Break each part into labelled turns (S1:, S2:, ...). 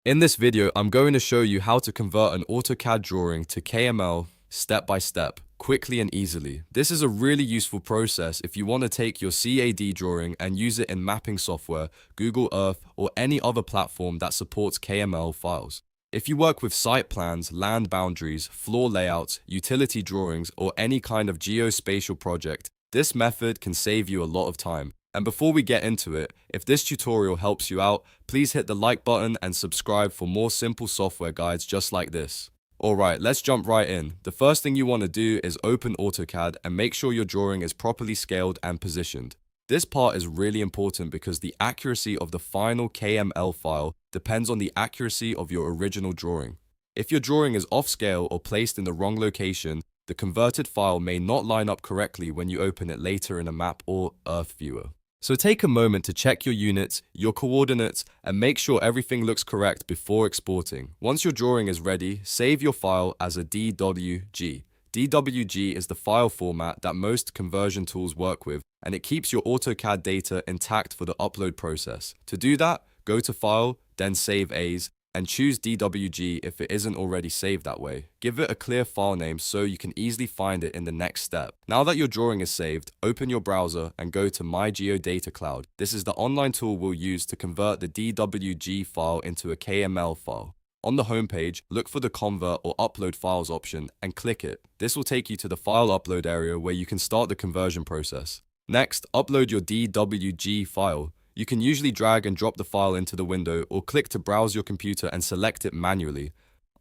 S1: In this video, I'm going to show you how to convert an AutoCAD drawing to KML step by step, quickly and easily. This is a really useful process if you want to take your CAD drawing and use it in mapping software, Google Earth, or any other platform that supports KML files. If you work with site plans, land boundaries, floor layouts, utility drawings, or any kind of geospatial project, this method can save you a lot of time. And before we get into it, if this tutorial helps you out, please hit the like button and subscribe for more simple software guides just like this. Alright, let's jump right in. The first thing you want to do is open AutoCAD and make sure your drawing is properly scaled and positioned. This part is really important because the accuracy of the final KML file depends on the accuracy of your original drawing. If your drawing is off scale or placed in the wrong location, the converted file may not line up correctly when you open it later in a map or Earth viewer. So take a moment to check your units, your coordinates, and make sure everything looks correct before exporting. Once your drawing is ready, save your file as a DWG. DWG is the file format that most conversion tools work with, and it keeps your AutoCAD data intact for the upload process. To do that, go to File, then Save As, and choose DWG if it isn't already saved that way. Give it a clear file name so you can easily find it in the next step. Now that your drawing is saved, open your browser and go to My Geodata Cloud. This is the online tool we'll use to convert the DWG file into a KML file. On the homepage, look for the Convert or Upload Files option and click it. This will take you to the file upload area where you can start the conversion process. Next, upload your DWG file. You can usually drag and drop the file into the window or click to browse your computer and select it manually.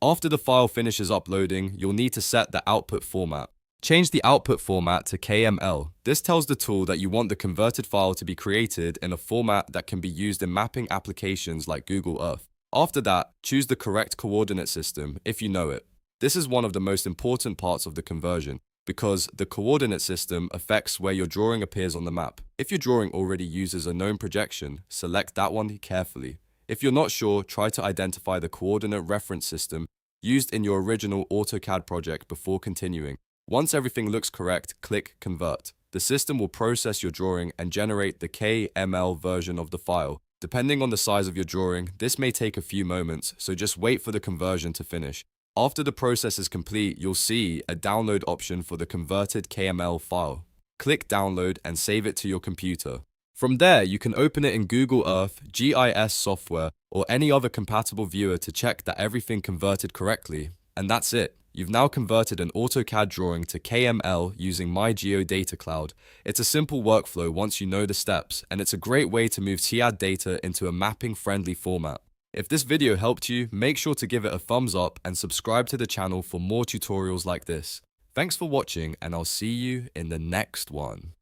S1: After the file finishes uploading, you'll need to set the output format. Change the output format to KML. This tells the tool that you want the converted file to be created in a format that can be used in mapping applications like Google Earth. After that, choose the correct coordinate system if you know it. This is one of the most important parts of the conversion, because the coordinate system affects where your drawing appears on the map. If your drawing already uses a known projection, select that one carefully. If you're not sure, try to identify the coordinate reference system used in your original AutoCAD project before continuing. Once everything looks correct, click Convert. The system will process your drawing and generate the KML version of the file. Depending on the size of your drawing, this may take a few moments, so just wait for the conversion to finish. After the process is complete, you'll see a download option for the converted KML file. Click Download and save it to your computer. From there, you can open it in Google Earth, GIS software, or any other compatible viewer to check that everything converted correctly. And that's it. You've now converted an AutoCAD drawing to KML using My Geodata Cloud. It's a simple workflow once you know the steps, and it's a great way to move CAD data into a mapping-friendly format. If this video helped you, make sure to give it a thumbs up and subscribe to the channel for more tutorials like this. Thanks for watching, and I'll see you in the next one.